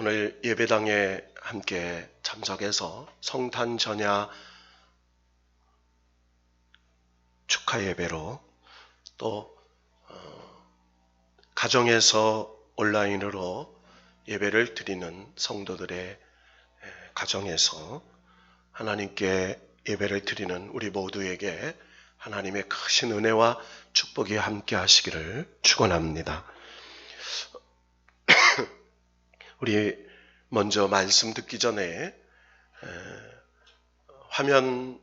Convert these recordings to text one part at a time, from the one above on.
오늘 예배당에 함께 참석해서 성탄 전야 축하 예배로 또 가정에서 온라인으로 예배를 드리는 성도들의 가정에서 하나님께 예배를 드리는 우리 모두에게 하나님의 크신 은혜와 축복이 함께 하시기를 축원합니다. 우리 먼저 말씀 듣기 전에 화면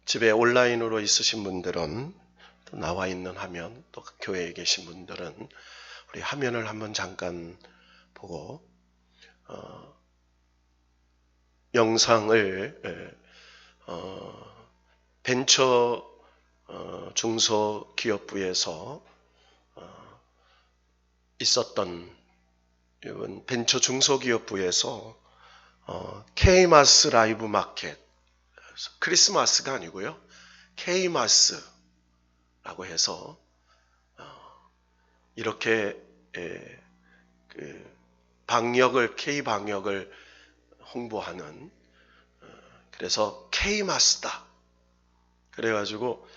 집에 온라인으로 있으신 분들은 또 나와 있는 화면, 또 교회에 계신 분들은 우리 화면을 한번 잠깐 보고 영상을 벤처 중소기업부에서 있었던 이번 벤처 중소기업부에서 K마스 라이브 마켓, 크리스마스가 아니고요, K마스라고 해서 이렇게 방역을 K 방역을 홍보하는, 그래서 K마스다. 그래가지고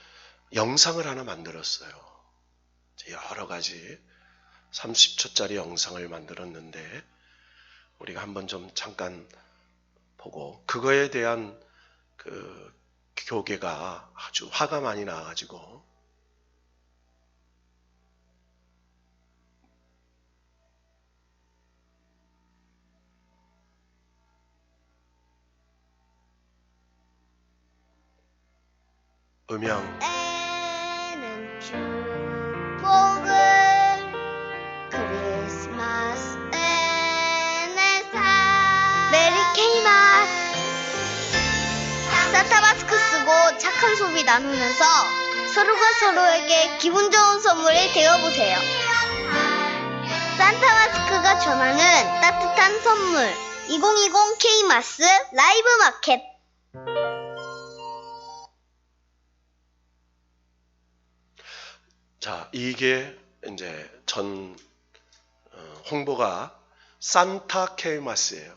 영상을 하나 만들었어요. 여러 가지 30초짜리 영상을 만들었는데 우리가 한번 좀 잠깐 보고, 그거에 대한 그 교계가 아주 화가 많이 나가지고 음향 에는 축복을 크리스마스에는 메리 케이마스. 산타 마스크 쓰고 착한 소비 나누면서 서로가 서로에게 기분 좋은 선물을 데워보세요. 산타 마스크가 전하는 따뜻한 선물, 2020 K마스 라이브 마켓. 자, 이게 이제 전 홍보가 산타 K마스예요.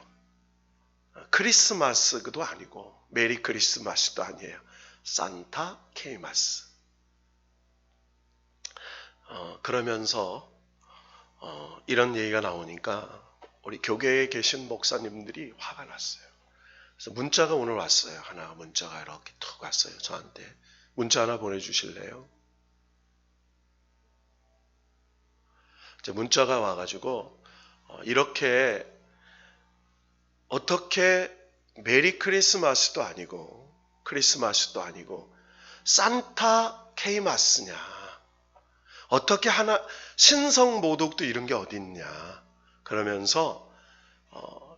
크리스마스도 아니고 메리 크리스마스도 아니에요. 산타 K마스. 그러면서 이런 얘기가 나오니까 우리 교계에 계신 목사님들이 화가 났어요. 그래서 문자가 오늘 왔어요. 하나 문자가 이렇게 툭 왔어요. 저한테 문자 하나 보내주실래요? 문자가 와가지고 이렇게 어떻게 메리 크리스마스도 아니고 크리스마스도 아니고 산타 K마스냐, 어떻게 하나 신성 모독도 이런 게 어디 있냐, 그러면서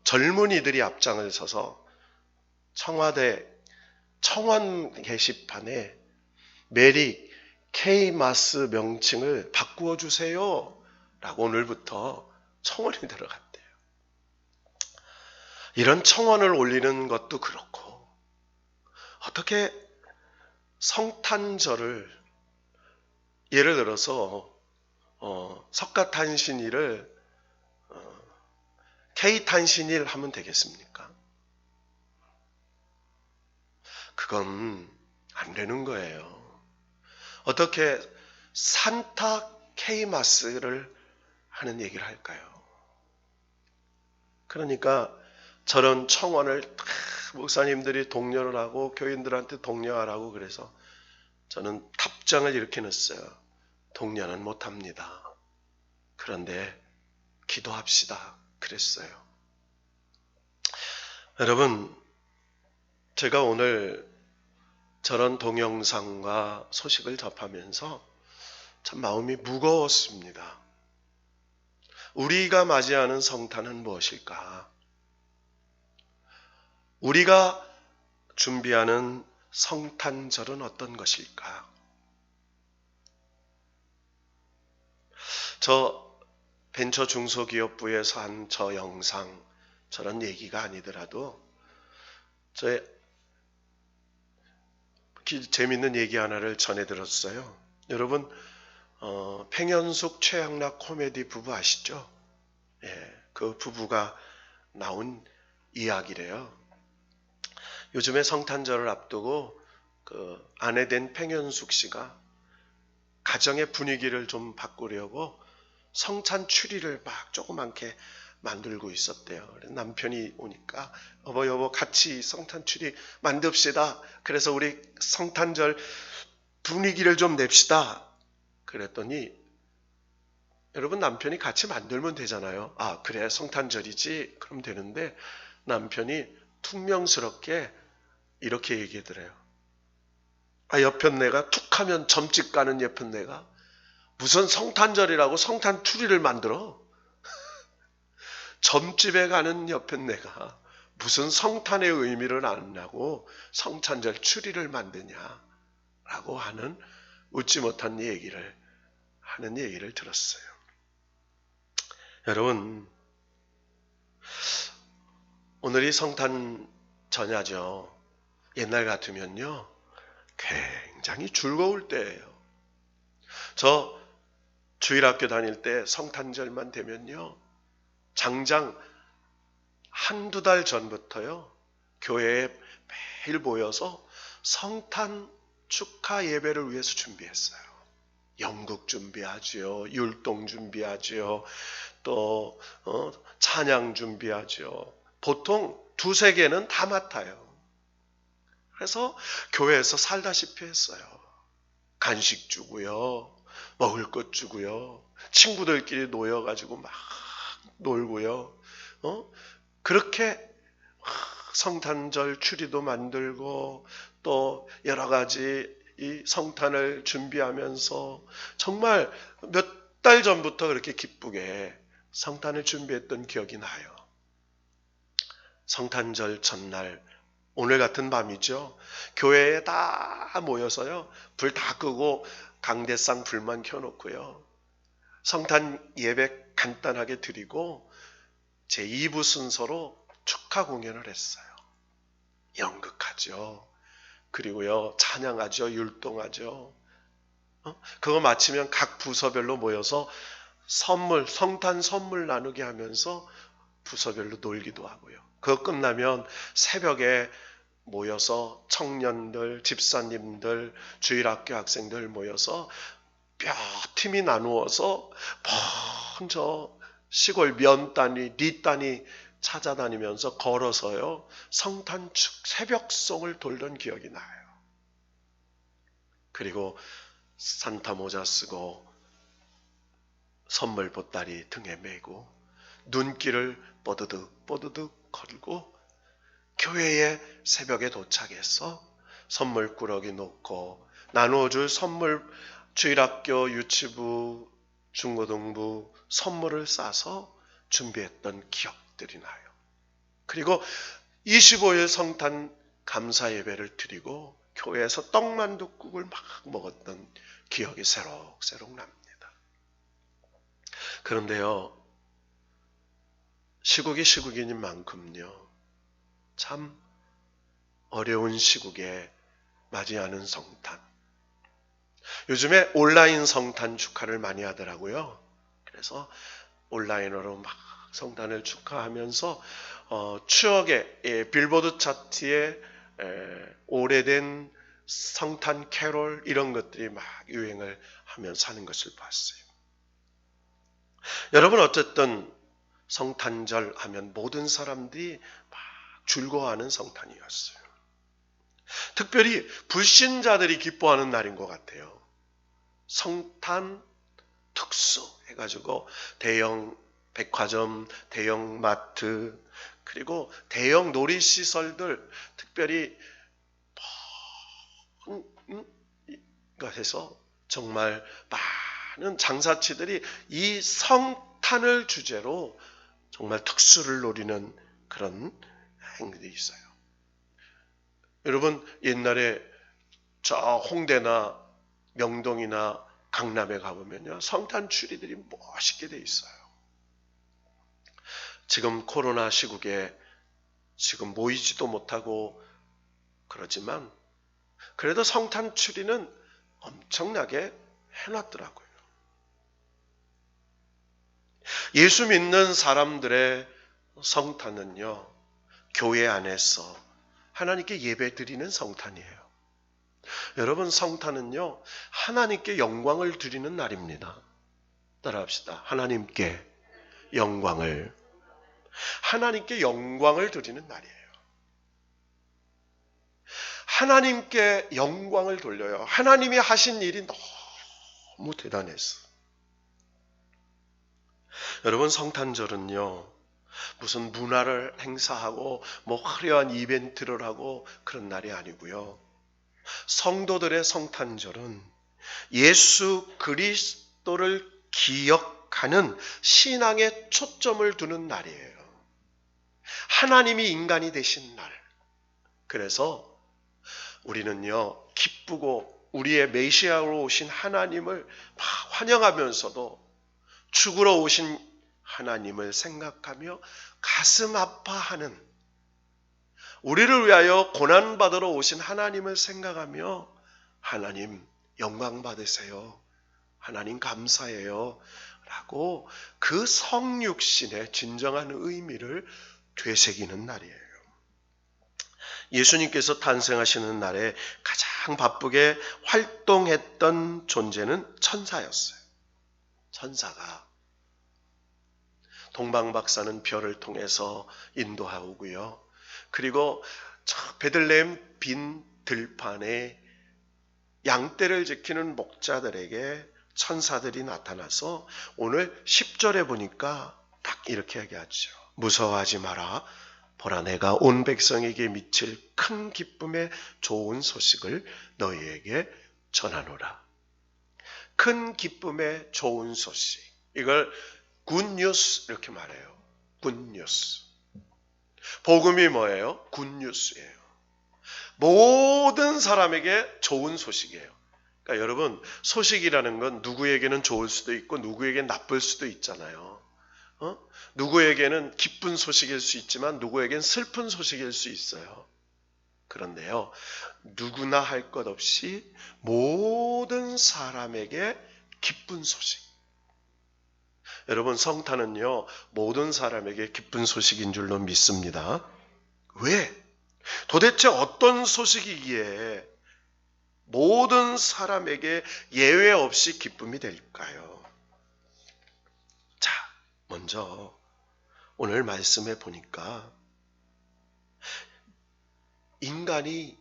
젊은이들이 앞장을 서서 청와대 청원 게시판에 메리 K마스 명칭을 바꾸어 주세요 라고 오늘부터 청원이 들어갔대요. 이런 청원을 올리는 것도 그렇고, 어떻게 성탄절을 예를 들어서 석가탄신일을 K탄신일 하면 되겠습니까? 그건 안 되는 거예요. 어떻게 산타 K마스를 하는 얘기를 할까요? 그러니까 저런 청원을 목사님들이 독려를 하고 교인들한테 독려하라고 그래서 저는 답장을 이렇게 넣었어요. 독려는 못합니다. 그런데 기도합시다. 그랬어요. 여러분, 제가 오늘 저런 동영상과 소식을 접하면서 참 마음이 무거웠습니다. 우리가 맞이하는 성탄은 무엇일까? 우리가 준비하는 성탄절은 어떤 것일까? 저 벤처 중소기업부에서 한 저 영상, 저런 얘기가 아니더라도 저의 재밌는 얘기 하나를 전해 들었어요. 여러분, 팽현숙 최양락 코미디 부부 아시죠? 예, 그 부부가 나온 이야기래요. 요즘에 성탄절을 앞두고 그 아내 된 팽현숙 씨가 가정의 분위기를 좀 바꾸려고 성찬 추리를 막 조그맣게 만들고 있었대요. 남편이 오니까 여보 같이 성탄 추리 만듭시다. 그래서 우리 성탄절 분위기를 좀 냅시다. 그랬더니 여러분 남편이 같이 만들면 되잖아요. 아 그래 성탄절이지 그럼 되는데 남편이 퉁명스럽게 이렇게 얘기하더래요. 아 옆편 내가 툭하면 점집 가는 옆편 내가 무슨 성탄절이라고 성탄 추리를 만들어? 점집에 가는 옆엔 내가 무슨 성탄의 의미를 안다고 성탄절 추리를 만드냐라고 하는 웃지 못한 얘기를 하는 얘기를 들었어요. 여러분 오늘이 성탄 전야죠. 옛날 같으면요 굉장히 즐거울 때예요. 저 주일학교 다닐 때 성탄절만 되면요 장장 한두 달 전부터요 교회에 매일 모여서 성탄 축하 예배를 위해서 준비했어요. 연극 준비하지요, 율동 준비하지요, 또 찬양 준비하지요. 보통 두세 개는 다 맡아요. 그래서 교회에서 살다시피 했어요. 간식 주고요, 먹을 것 주고요, 친구들끼리 모여가지고 막 놀고요. 그렇게 성탄절 추리도 만들고 또 여러 가지 이 성탄을 준비하면서 정말 몇 달 전부터 그렇게 기쁘게 성탄을 준비했던 기억이 나요. 성탄절 전날 오늘 같은 밤이죠. 교회에 다 모여서요. 불 다 끄고 강대상 불만 켜놓고요. 성탄 예배 간단하게 드리고 제 2부 순서로 축하 공연을 했어요. 연극하죠. 그리고요 찬양하죠. 율동하죠. 그거 마치면 각 부서별로 모여서 성탄 선물 나누게 하면서 부서별로 놀기도 하고요. 그거 끝나면 새벽에 모여서 청년들, 집사님들, 주일학교 학생들 모여서 몇 팀이 나누어서 먼저 시골 면 단위, 리 단위 찾아다니면서 걸어서요 성탄 새벽송을 돌던 기억이 나요. 그리고 산타 모자 쓰고 선물 보따리 등에 메고 눈길을 뽀드득 뽀드득 걸고 교회에 새벽에 도착해서 선물 꾸러기 놓고 나누어줄 선물 주일학교 유치부 중고등부 선물을 싸서 준비했던 기억들이 나요. 그리고 25일 성탄 감사 예배를 드리고 교회에서 떡만둣국을 막 먹었던 기억이 새록새록 납니다. 그런데요 시국이 시국인 만큼요 참 어려운 시국에 맞이하는 성탄. 요즘에 온라인 성탄 축하를 많이 하더라고요. 그래서 온라인으로 막 성탄을 축하하면서 추억의 빌보드 차트에 오래된 성탄 캐롤 이런 것들이 막 유행을 하면서 하는 것을 봤어요. 여러분 어쨌든 성탄절 하면 모든 사람들이 막 즐거워하는 성탄이었어요. 특별히 불신자들이 기뻐하는 날인 것 같아요. 성탄 특수 해가지고 대형 백화점, 대형 마트, 그리고 대형 놀이시설들 특별히 해서 정말 많은 장사치들이 이 성탄을 주제로 정말 특수를 노리는 그런 행위들이 있어요. 여러분 옛날에 저 홍대나 명동이나 강남에 가보면요 성탄 추리들이 멋있게 돼 있어요. 지금 코로나 시국에 지금 모이지도 못하고 그러지만 그래도 성탄 추리는 엄청나게 해놨더라고요. 예수 믿는 사람들의 성탄은요, 교회 안에서 하나님께 예배 드리는 성탄이에요. 여러분, 성탄은요, 하나님께 영광을 드리는 날입니다. 따라합시다. 하나님께 영광을 드리는 날이에요. 하나님께 영광을 돌려요. 하나님이 하신 일이 너무 대단했어. 여러분, 성탄절은요, 무슨 문화를 행사하고 화려한 이벤트를 하고 그런 날이 아니고요. 성도들의 성탄절은 예수 그리스도를 기억하는 신앙에 초점을 두는 날이에요. 하나님이 인간이 되신 날. 그래서 우리는요, 기쁘고 우리의 메시아로 오신 하나님을 막 환영하면서도 죽으러 오신 하나님을 생각하며 가슴 아파하는, 우리를 위하여 고난받으러 오신 하나님을 생각하며 하나님 영광 받으세요, 하나님 감사해요 라고 그 성육신의 진정한 의미를 되새기는 날이에요. 예수님께서 탄생하시는 날에 가장 바쁘게 활동했던 존재는 천사였어요. 천사가 동방박사는 별을 통해서 인도하고요. 그리고 저 베들레헴 빈 들판에 양떼를 지키는 목자들에게 천사들이 나타나서 오늘 10절에 보니까 딱 이렇게 얘기하죠. 무서워하지 마라. 보라, 내가 온 백성에게 미칠 큰 기쁨의 좋은 소식을 너희에게 전하노라. 큰 기쁨의 좋은 소식. 이걸 굿뉴스 이렇게 말해요. 굿뉴스. 복음이 뭐예요? 굿뉴스예요. 모든 사람에게 좋은 소식이에요. 그러니까 여러분, 소식이라는 건 누구에게는 좋을 수도 있고 누구에게는 나쁠 수도 있잖아요. 누구에게는 기쁜 소식일 수 있지만 누구에게는 슬픈 소식일 수 있어요. 그런데요, 누구나 할 것 없이 모든 사람에게 기쁜 소식. 여러분, 성탄은요, 모든 사람에게 기쁜 소식인 줄로 믿습니다. 왜? 도대체 어떤 소식이기에 모든 사람에게 예외 없이 기쁨이 될까요? 자, 먼저 오늘 말씀에 보니까 인간이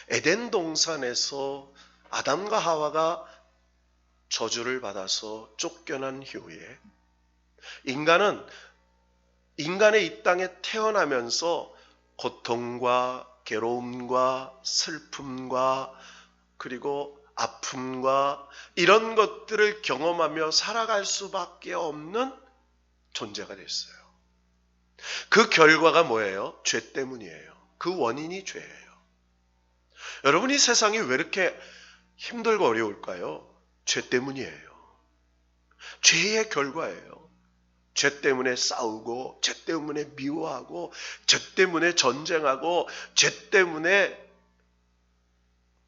에덴 동산에서 아담과 하와가 저주를 받아서 쫓겨난 이후에 인간은 인간의 이 땅에 태어나면서 고통과 괴로움과 슬픔과 그리고 아픔과 이런 것들을 경험하며 살아갈 수밖에 없는 존재가 됐어요. 그 결과가 뭐예요? 죄 때문이에요. 그 원인이 죄예요. 여러분, 이 세상이 왜 이렇게 힘들고 어려울까요? 죄 때문이에요. 죄의 결과예요. 죄 때문에 싸우고, 죄 때문에 미워하고, 죄 때문에 전쟁하고, 죄 때문에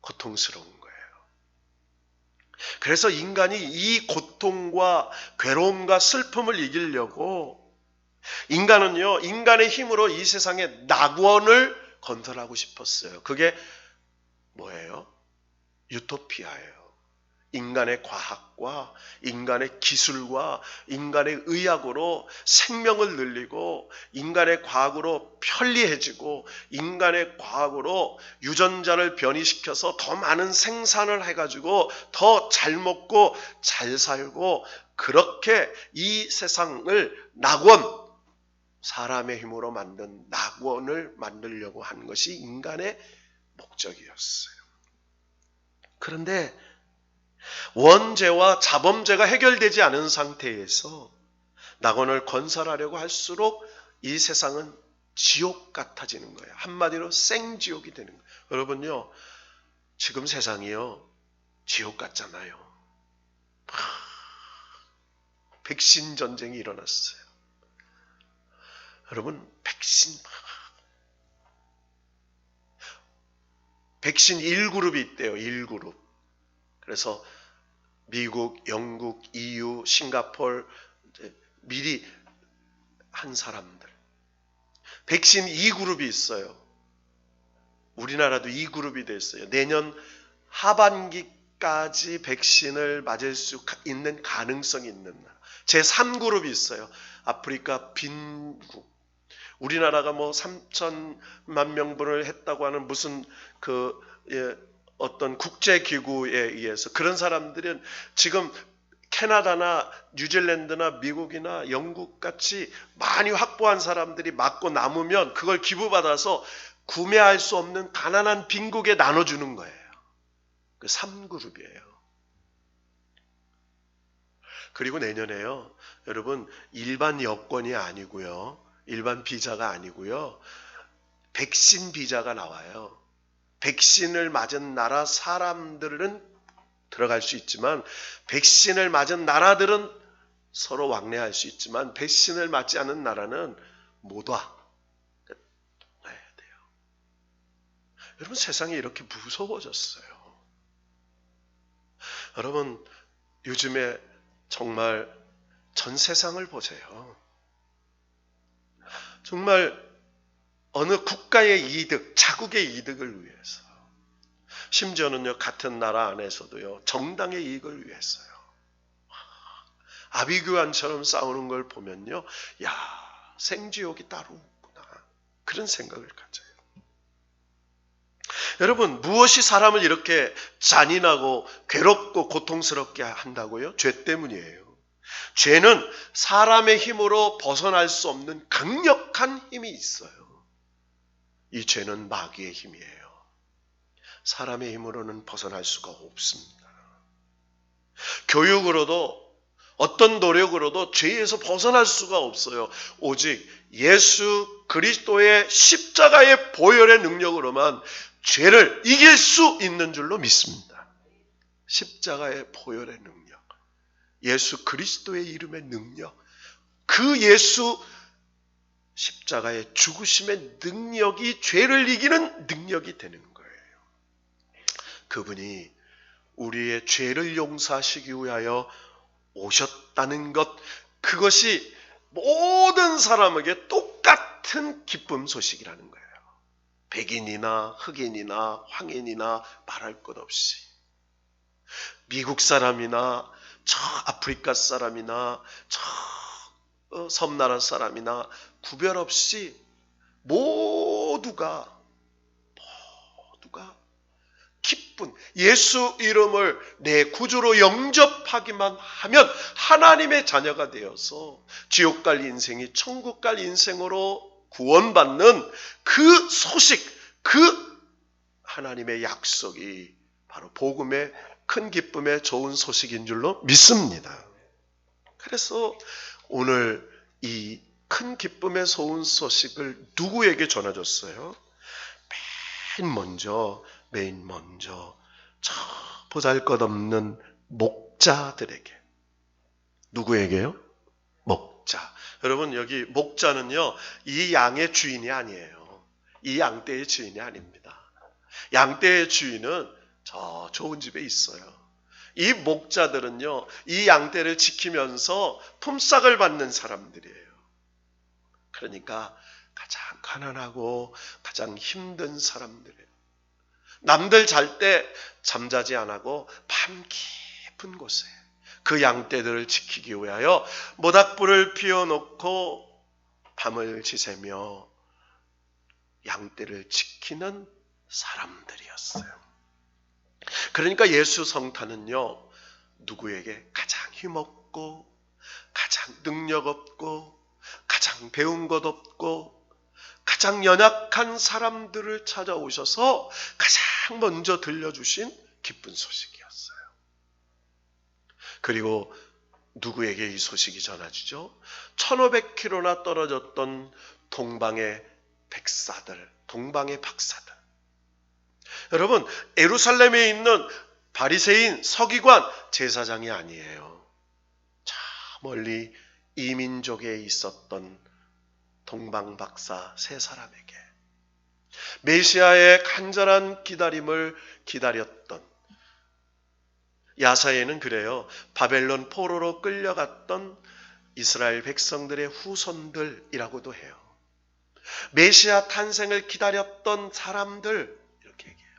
고통스러운 거예요. 그래서 인간이 이 고통과 괴로움과 슬픔을 이기려고 인간은요, 인간의 힘으로 이 세상에 낙원을 건설하고 싶었어요. 그게 뭐예요? 유토피아예요. 인간의 과학과 인간의 기술과 인간의 의학으로 생명을 늘리고 인간의 과학으로 편리해지고 인간의 과학으로 유전자를 변이시켜서 더 많은 생산을 해가지고 더 잘 먹고 잘 살고 그렇게 이 세상을 낙원, 사람의 힘으로 만든 낙원을 만들려고 한 것이 인간의 목적이었어요. 그런데 원죄와 자범죄가 해결되지 않은 상태에서 낙원을 건설하려고 할수록 이 세상은 지옥 같아지는 거예요. 한마디로 생지옥이 되는 거예요. 여러분요, 지금 세상이요, 지옥 같잖아요. 백신 전쟁이 일어났어요. 여러분, 백신 1그룹이 있대요. 1그룹. 그래서 미국, 영국, EU, 싱가포르, 미리 한 사람들. 백신 2그룹이 있어요. 우리나라도 2그룹이 됐어요. 내년 하반기까지 백신을 맞을 수 있는 가능성이 있는 나라. 제3그룹이 있어요. 아프리카 빈국. 우리나라가 뭐 3천만 명분을 했다고 하는 무슨 어떤 국제기구에 의해서 그런 사람들은 지금 캐나다나 뉴질랜드나 미국이나 영국 같이 많이 확보한 사람들이 맞고 남으면 그걸 기부받아서 구매할 수 없는 가난한 빈국에 나눠주는 거예요. 그 3그룹이에요. 그리고 내년에요. 여러분 일반 여권이 아니고요. 일반 비자가 아니고요. 백신 비자가 나와요. 백신을 맞은 나라 사람들은 들어갈 수 있지만 백신을 맞은 나라들은 서로 왕래할 수 있지만 백신을 맞지 않은 나라는 못 와. 와야 돼요. 여러분 세상이 이렇게 무서워졌어요. 여러분 요즘에 정말 전 세상을 보세요. 정말 어느 국가의 이득, 자국의 이득을 위해서 심지어는요 같은 나라 안에서도요 정당의 이익을 위해서요 아비규환처럼 싸우는 걸 보면요 야 생지옥이 따로 없구나 그런 생각을 가져요. 여러분 무엇이 사람을 이렇게 잔인하고 괴롭고 고통스럽게 한다고요? 죄 때문이에요. 죄는 사람의 힘으로 벗어날 수 없는 강력한 힘이 있어요. 이 죄는 마귀의 힘이에요. 사람의 힘으로는 벗어날 수가 없습니다. 교육으로도 어떤 노력으로도 죄에서 벗어날 수가 없어요. 오직 예수 그리스도의 십자가의 보혈의 능력으로만 죄를 이길 수 있는 줄로 믿습니다. 십자가의 보혈의 능력, 예수 그리스도의 이름의 능력, 그 예수 십자가의 죽으심의 능력이 죄를 이기는 능력이 되는 거예요. 그분이 우리의 죄를 용서하시기 위하여 오셨다는 것, 그것이 모든 사람에게 똑같은 기쁨 소식이라는 거예요. 백인이나 흑인이나 황인이나 말할 것 없이, 미국 사람이나 저 아프리카 사람이나 저 섬나라 사람이나 구별 없이 모두가 기쁜 예수 이름을 내 구주로 영접하기만 하면 하나님의 자녀가 되어서 지옥 갈 인생이 천국 갈 인생으로 구원받는 그 소식, 그 하나님의 약속이 바로 복음의 큰 기쁨의 좋은 소식인 줄로 믿습니다. 그래서 오늘 이 큰 기쁨의 좋은 소식을 누구에게 전해줬어요? 맨 먼저 저 보잘것없는 목자들에게. 누구에게요? 목자. 여러분 여기 목자는요 이 양의 주인이 아니에요. 이 양떼의 주인이 아닙니다. 양떼의 주인은 저 좋은 집에 있어요. 이 목자들은요 이 양떼를 지키면서 품삯을 받는 사람들이에요. 그러니까 가장 가난하고 가장 힘든 사람들이에요. 남들 잘 때 잠자지 않고 밤 깊은 곳에 그 양떼들을 지키기 위하여 모닥불을 피워놓고 밤을 지새며 양떼를 지키는 사람들이었어요. 그러니까 예수 성탄은요 누구에게 가장 힘없고 가장 능력 없고 가장 배운 것 없고 가장 연약한 사람들을 찾아오셔서 가장 먼저 들려주신 기쁜 소식이었어요. 그리고 누구에게 이 소식이 전해지죠? 1500km나 떨어졌던 동방의 백사들, 동방의 박사들. 여러분, 예루살렘에 있는 바리새인, 서기관, 제사장이 아니에요. 저 멀리 이민족에 있었던 동방박사 세 사람에게 메시아의 간절한 기다림을 기다렸던, 야사에는 그래요. 바벨론 포로로 끌려갔던 이스라엘 백성들의 후손들이라고도 해요. 메시아 탄생을 기다렸던 사람들 이렇게 얘기해요.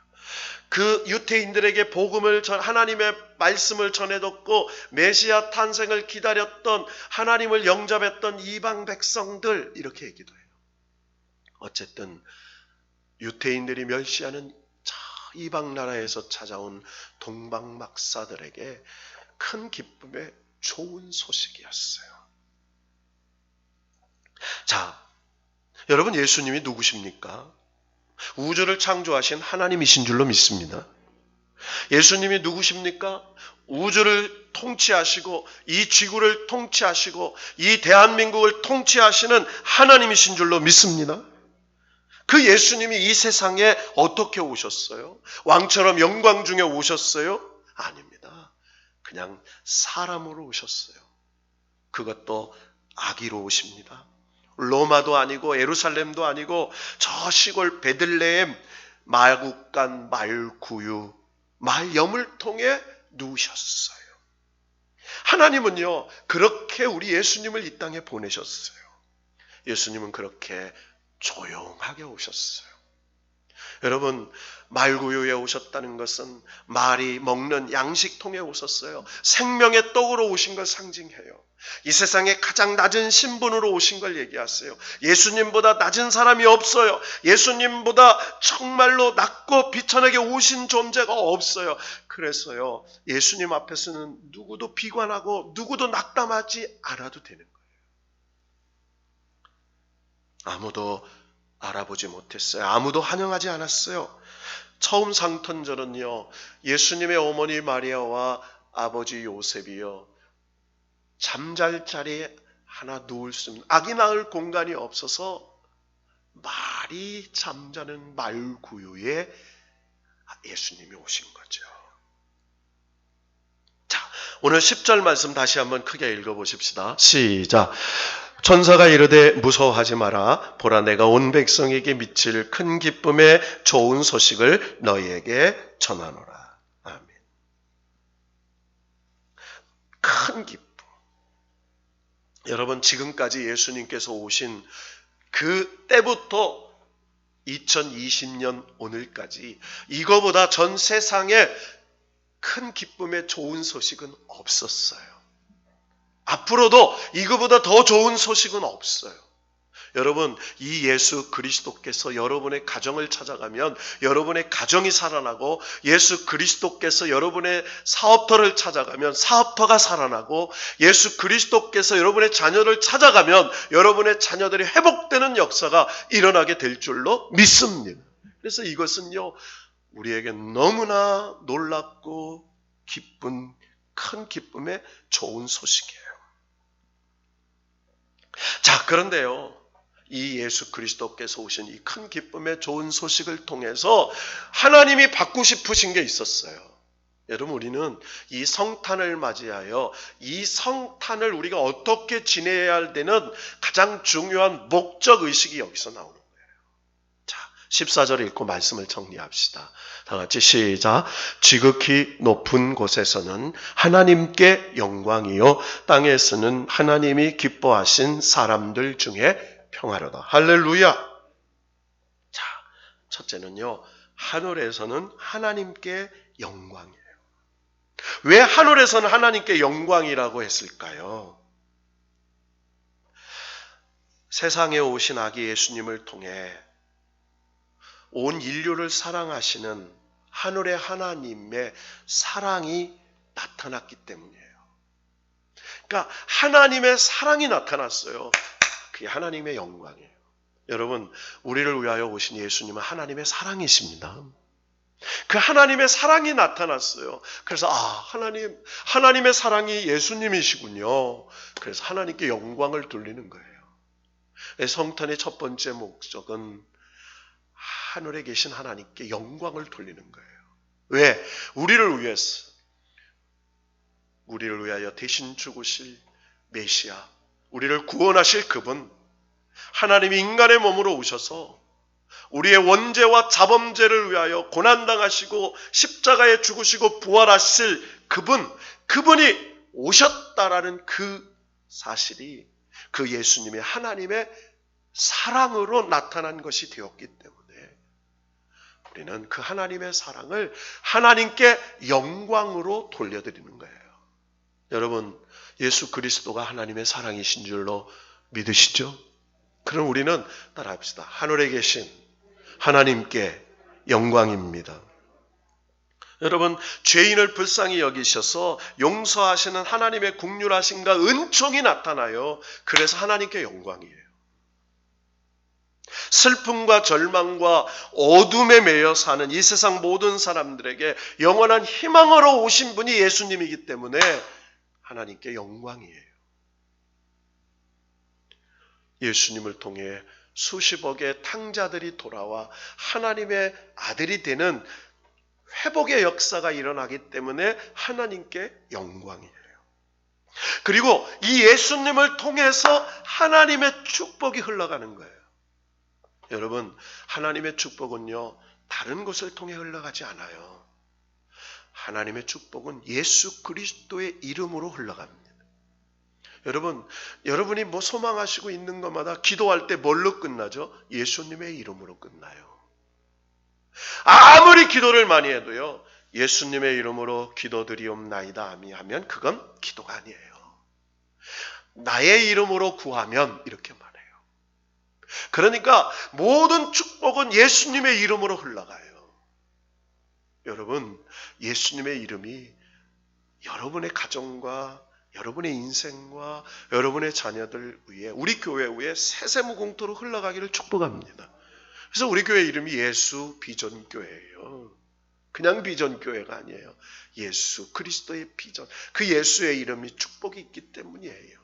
그 유대인들에게 하나님의 말씀을 전해줬고 메시아 탄생을 기다렸던 하나님을 영접했던 이방 백성들 이렇게 얘기도 해요. 어쨌든 유대인들이 멸시하는 저 이방 나라에서 찾아온 동방막사들에게 큰 기쁨의 좋은 소식이었어요. 자, 여러분 예수님이 누구십니까? 우주를 창조하신 하나님이신 줄로 믿습니다. 예수님이 누구십니까? 우주를 통치하시고 이 지구를 통치하시고 이 대한민국을 통치하시는 하나님이신 줄로 믿습니다. 그 예수님이 이 세상에 어떻게 오셨어요? 왕처럼 영광 중에 오셨어요? 아닙니다. 그냥 사람으로 오셨어요. 그것도 아기로 오십니다. 로마도 아니고 예루살렘도 아니고 저 시골 베들레헴 마국간 말구유 말염을 통해 누우셨어요. 하나님은요 그렇게 우리 예수님을 이 땅에 보내셨어요. 예수님은 그렇게 조용하게 오셨어요. 여러분 말구유에 오셨다는 것은 말이 먹는 양식통에 오셨어요. 생명의 떡으로 오신 걸 상징해요. 이 세상에 가장 낮은 신분으로 오신 걸 얘기하세요. 예수님보다 낮은 사람이 없어요. 예수님보다 정말로 낮고 비천하게 오신 존재가 없어요. 그래서요 예수님 앞에서는 누구도 비관하고 누구도 낙담하지 않아도 되는 거예요. 아무도 알아보지 못했어요. 아무도 환영하지 않았어요. 처음 상턴절은요 예수님의 어머니 마리아와 아버지 요셉이요 잠잘 자리에 하나 누울 수 있는 아기 낳을 공간이 없어서 말이 잠자는 말구유에 예수님이 오신 거죠. 자, 오늘 10절 말씀 다시 한번 크게 읽어보십시다. 시작. 천사가 이르되 무서워하지 마라. 보라 내가 온 백성에게 미칠 큰 기쁨의 좋은 소식을 너희에게 전하노라. 아멘. 큰 기쁨. 여러분 지금까지 예수님께서 오신 그 때부터 2020년 오늘까지 이거보다 전 세상에 큰 기쁨의 좋은 소식은 없었어요. 앞으로도 이거보다 더 좋은 소식은 없어요. 여러분 이 예수 그리스도께서 여러분의 가정을 찾아가면 여러분의 가정이 살아나고 예수 그리스도께서 여러분의 사업터를 찾아가면 사업터가 살아나고 예수 그리스도께서 여러분의 자녀를 찾아가면 여러분의 자녀들이 회복되는 역사가 일어나게 될 줄로 믿습니다. 그래서 이것은요 우리에게 너무나 놀랍고 기쁜 큰 기쁨의 좋은 소식이에요. 자, 그런데요 이 예수 그리스도께서 오신 이 큰 기쁨의 좋은 소식을 통해서 하나님이 받고 싶으신 게 있었어요. 여러분 우리는 이 성탄을 맞이하여 이 성탄을 우리가 어떻게 지내야 할 때는 가장 중요한 목적의식이 여기서 나오는 거예요. 자, 14절 읽고 말씀을 정리합시다. 다 같이 시작. 지극히 높은 곳에서는 하나님께 영광이요 땅에서는 하나님이 기뻐하신 사람들 중에 평화로다. 할렐루야. 자, 첫째는요 하늘에서는 하나님께 영광이에요. 왜 하늘에서는 하나님께 영광이라고 했을까요? 세상에 오신 아기 예수님을 통해 온 인류를 사랑하시는 하늘의 하나님의 사랑이 나타났기 때문이에요. 그러니까 하나님의 사랑이 나타났어요. 그게 하나님의 영광이에요. 여러분 우리를 위하여 오신 예수님은 하나님의 사랑이십니다. 그 하나님의 사랑이 나타났어요. 그래서 하나님의 사랑이 예수님이시군요. 그래서 하나님께 영광을 돌리는 거예요. 성탄의 첫 번째 목적은 하늘에 계신 하나님께 영광을 돌리는 거예요. 왜? 우리를 위해서 우리를 위하여 대신 죽으실 메시아 우리를 구원하실 그분 하나님이 인간의 몸으로 오셔서 우리의 원죄와 자범죄를 위하여 고난당하시고 십자가에 죽으시고 부활하실 그분이 오셨다라는 그 사실이 그 예수님의 하나님의 사랑으로 나타난 것이 되었기 때문에 우리는 그 하나님의 사랑을 하나님께 영광으로 돌려드리는 거예요. 여러분, 예수 그리스도가 하나님의 사랑이신 줄로 믿으시죠? 그럼 우리는 따라합시다. 하늘에 계신 하나님께 영광입니다. 여러분, 죄인을 불쌍히 여기셔서 용서하시는 하나님의 긍휼하심과 은총이 나타나요. 그래서 하나님께 영광이에요. 슬픔과 절망과 어둠에 매여 사는 이 세상 모든 사람들에게 영원한 희망으로 오신 분이 예수님이기 때문에 하나님께 영광이에요. 예수님을 통해 수십억의 탕자들이 돌아와 하나님의 아들이 되는 회복의 역사가 일어나기 때문에 하나님께 영광이에요. 그리고 이 예수님을 통해서 하나님의 축복이 흘러가는 거예요. 여러분, 하나님의 축복은요, 다른 것을 통해 흘러가지 않아요. 하나님의 축복은 예수 그리스도의 이름으로 흘러갑니다. 여러분, 여러분이 뭐 소망하시고 있는 것마다 기도할 때 뭘로 끝나죠? 예수님의 이름으로 끝나요. 아무리 기도를 많이 해도요, 예수님의 이름으로 기도드리옵나이다 하면 그건 기도가 아니에요. 나의 이름으로 구하면 이렇게 말해요. 그러니까 모든 축복은 예수님의 이름으로 흘러가요. 여러분, 예수님의 이름이 여러분의 가정과 여러분의 인생과 여러분의 자녀들 위에, 우리 교회 위에 세세무공토로 흘러가기를 축복합니다. 그래서 우리 교회 이름이 예수 비전교회예요. 그냥 비전교회가 아니에요. 예수 그리스도의 비전. 그 예수의 이름이 축복이 있기 때문이에요.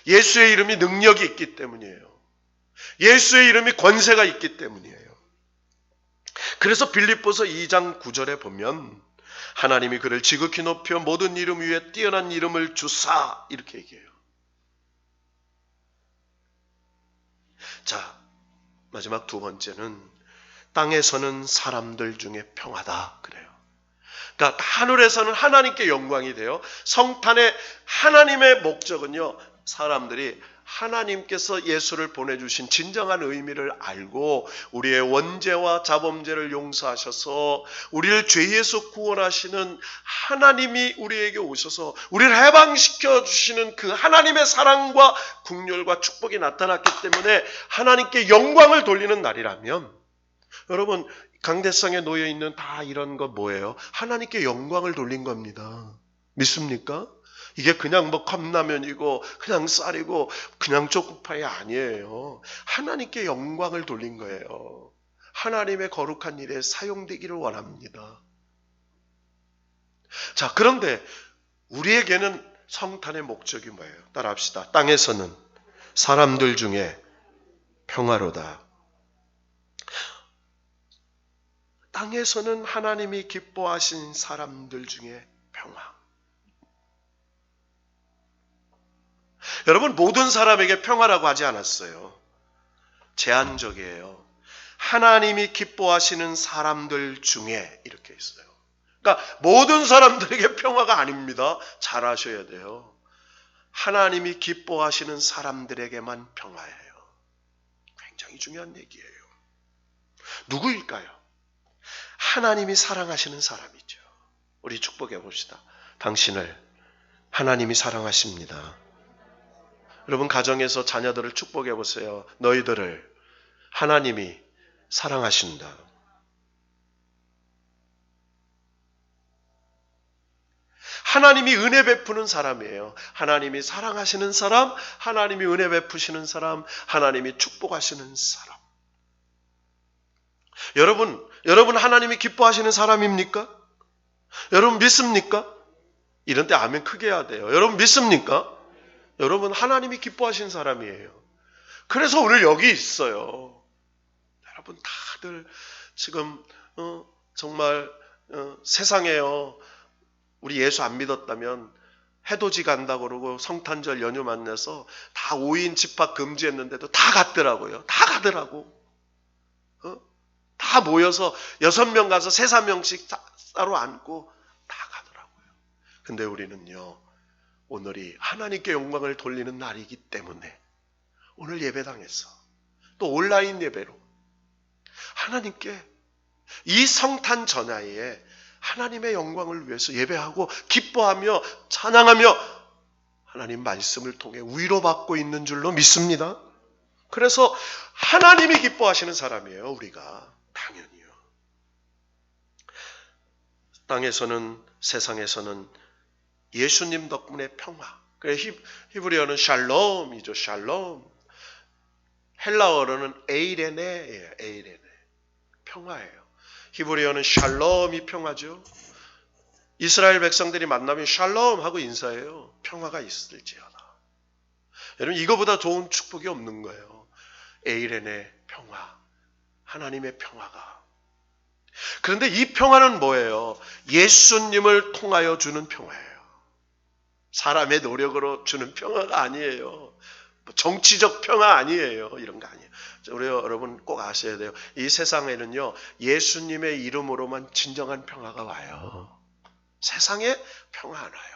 예수의 이름이 능력이 있기 때문이에요. 예수의 이름이 권세가 있기 때문이에요. 그래서 빌립보서 2장 9절에 보면 하나님이 그를 지극히 높여 모든 이름 위에 뛰어난 이름을 주사 이렇게 얘기해요. 자, 마지막 두 번째는 땅에서는 사람들 중에 평화다 그래요. 그러니까 하늘에서는 하나님께 영광이 돼요. 성탄의 하나님의 목적은요, 사람들이 하나님께서 예수를 보내주신 진정한 의미를 알고 우리의 원죄와 자범죄를 용서하셔서 우리를 죄에서 구원하시는 하나님이 우리에게 오셔서 우리를 해방시켜 주시는 그 하나님의 사랑과 긍휼과 축복이 나타났기 때문에 하나님께 영광을 돌리는 날이라면, 여러분, 강대상에 놓여 있는 다 이런 거 뭐예요? 하나님께 영광을 돌린 겁니다. 믿습니까? 이게 그냥 뭐 컵라면이고 그냥 쌀이고 그냥 초코파이 아니에요. 하나님께 영광을 돌린 거예요. 하나님의 거룩한 일에 사용되기를 원합니다. 자, 그런데 우리에게는 성탄의 목적이 뭐예요? 따라합시다. 땅에서는 사람들 중에 평화로다. 땅에서는 하나님이 기뻐하신 사람들 중에 평화. 여러분, 모든 사람에게 평화라고 하지 않았어요. 제한적이에요. 하나님이 기뻐하시는 사람들 중에 이렇게 있어요. 그러니까 모든 사람들에게 평화가 아닙니다. 잘 아셔야 돼요. 하나님이 기뻐하시는 사람들에게만 평화예요. 굉장히 중요한 얘기예요. 누구일까요? 하나님이 사랑하시는 사람이죠. 우리 축복해 봅시다. 당신을 하나님이 사랑하십니다. 여러분, 가정에서 자녀들을 축복해 보세요. 너희들을 하나님이 사랑하신다. 하나님이 은혜 베푸는 사람이에요. 하나님이 사랑하시는 사람, 하나님이 은혜 베푸시는 사람, 하나님이 축복하시는 사람. 여러분 하나님이 기뻐하시는 사람입니까? 여러분 믿습니까? 이런 때 아멘 크게 해야 돼요. 여러분 믿습니까? 여러분 하나님이 기뻐하신 사람이에요. 그래서 오늘 여기 있어요. 여러분 다들 지금 정말 세상에요, 우리 예수 안 믿었다면 해돋이 간다고 그러고 성탄절 연휴 만나서 다 5인 집합 금지했는데도 다 갔더라고요. 다 가더라고. 다 모여서 6명 가서 3-4명씩 따로 앉고 다 가더라고요. 근데 우리는요, 오늘이 하나님께 영광을 돌리는 날이기 때문에 오늘 예배당에서 또 온라인 예배로 하나님께 이 성탄 전야에 하나님의 영광을 위해서 예배하고 기뻐하며 찬양하며 하나님 말씀을 통해 위로받고 있는 줄로 믿습니다. 그래서 하나님이 기뻐하시는 사람이에요, 우리가. 당연히요. 땅에서는, 세상에서는 예수님 덕분에 평화. 그래 히브리어는 샬롬이죠. 샬롬. 헬라어로는 에이레네예요. 에이레네. 평화예요. 히브리어는 샬롬이 평화죠. 이스라엘 백성들이 만나면 샬롬 하고 인사해요. 평화가 있을지어다. 여러분, 이거보다 좋은 축복이 없는 거예요. 에이레네 평화. 하나님의 평화가. 그런데 이 평화는 뭐예요? 예수님을 통하여 주는 평화예요. 사람의 노력으로 주는 평화가 아니에요. 정치적 평화 아니에요. 이런 거 아니에요. 우리 여러분 꼭 아셔야 돼요. 이 세상에는요, 예수님의 이름으로만 진정한 평화가 와요. 세상에 평화 안 와요.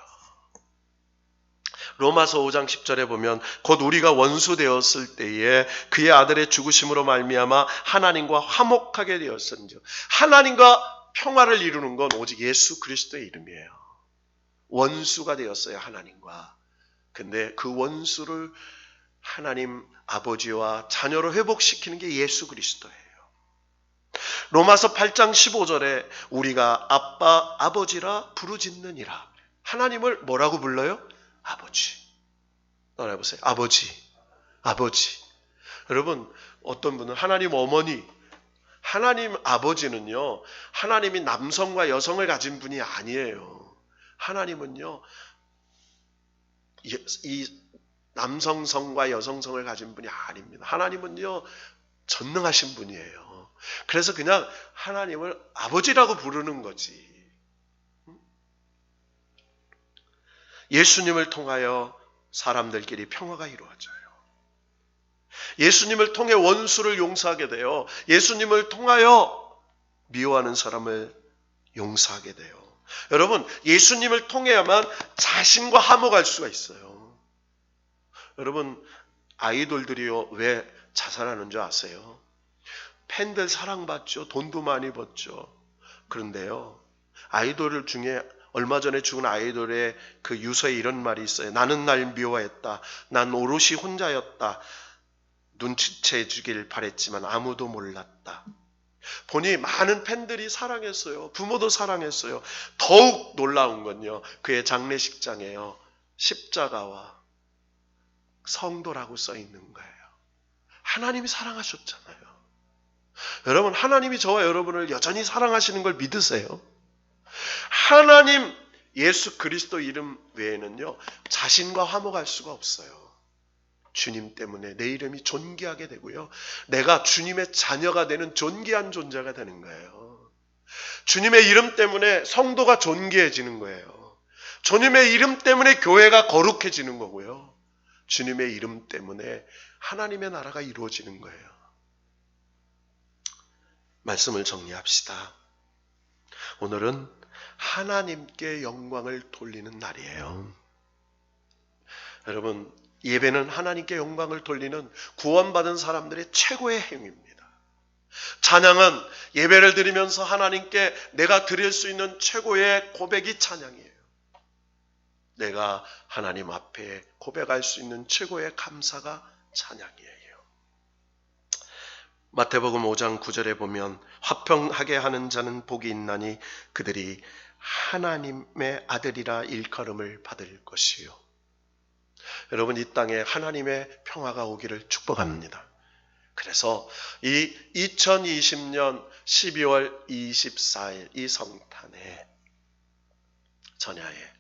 로마서 5장 10절에 보면 곧 우리가 원수 되었을 때에 그의 아들의 죽으심으로 말미암아 하나님과 화목하게 되었은즉. 하나님과 평화를 이루는 건 오직 예수 그리스도의 이름이에요. 원수가 되었어요, 하나님과. 근데 그 원수를 하나님 아버지와 자녀로 회복시키는 게 예수 그리스도예요. 로마서 8장 15절에 우리가 아빠, 아버지라 부르짖느니라. 하나님을 뭐라고 불러요? 아버지. 따라해보세요. 아버지. 아버지. 여러분, 어떤 분은 하나님 어머니, 하나님 아버지는요, 하나님이 남성과 여성을 가진 분이 아니에요. 하나님은요, 이 남성성과 여성성을 가진 분이 아닙니다. 하나님은요, 전능하신 분이에요. 그래서 그냥 하나님을 아버지라고 부르는 거지. 예수님을 통하여 사람들끼리 평화가 이루어져요. 예수님을 통해 원수를 용서하게 돼요. 예수님을 통하여 미워하는 사람을 용서하게 돼요. 여러분, 예수님을 통해야만 자신과 화목할 수가 있어요. 여러분, 아이돌들이요, 왜 자살하는 줄 아세요? 팬들 사랑받죠. 돈도 많이 벌죠. 그런데요, 아이돌 중에 얼마 전에 죽은 아이돌의 그 유서에 이런 말이 있어요. 나는 날 미워했다. 난 오롯이 혼자였다. 눈치채 주길 바랬지만 아무도 몰랐다. 보니 많은 팬들이 사랑했어요. 부모도 사랑했어요. 더욱 놀라운 건요, 그의 장례식장에요, 십자가와 성도라고 써 있는 거예요. 하나님이 사랑하셨잖아요. 여러분, 하나님이 저와 여러분을 여전히 사랑하시는 걸 믿으세요? 하나님 예수 그리스도 이름 외에는요, 자신과 화목할 수가 없어요. 주님 때문에 내 이름이 존귀하게 되고요, 내가 주님의 자녀가 되는 존귀한 존재가 되는 거예요. 주님의 이름 때문에 성도가 존귀해지는 거예요. 주님의 이름 때문에 교회가 거룩해지는 거고요, 주님의 이름 때문에 하나님의 나라가 이루어지는 거예요. 말씀을 정리합시다. 오늘은 하나님께 영광을 돌리는 날이에요. 여러분, 예배는 하나님께 영광을 돌리는 구원받은 사람들의 최고의 행위입니다. 찬양은 예배를 드리면서 하나님께 내가 드릴 수 있는 최고의 고백이 찬양이에요. 내가 하나님 앞에 고백할 수 있는 최고의 감사가 찬양이에요. 마태복음 5장 9절에 보면 화평하게 하는 자는 복이 있나니 그들이 하나님의 아들이라 일컬음을 받을 것이요. 여러분, 이 땅에 하나님의 평화가 오기를 축복합니다. 그래서 이 2020년 12월 24일 이 성탄에 전야에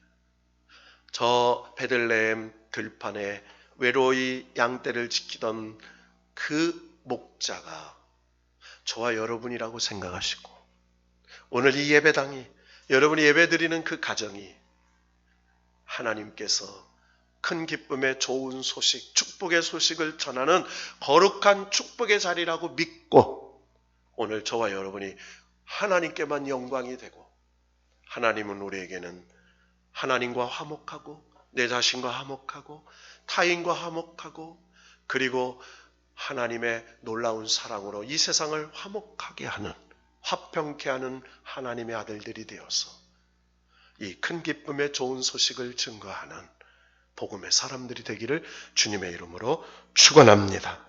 저 베들레헴 들판에 외로이 양떼를 지키던 그 목자가 저와 여러분이라고 생각하시고, 오늘 이 예배당이, 여러분이 예배드리는 그 가정이 하나님께서 큰 기쁨의 좋은 소식, 축복의 소식을 전하는 거룩한 축복의 자리라고 믿고, 오늘 저와 여러분이 하나님께만 영광이 되고, 하나님은 우리에게는 하나님과 화목하고 내 자신과 화목하고 타인과 화목하고 그리고 하나님의 놀라운 사랑으로 이 세상을 화목하게 하는, 화평케 하는 하나님의 아들들이 되어서 이 큰 기쁨의 좋은 소식을 증거하는 복음의 사람들이 되기를 주님의 이름으로 축원합니다.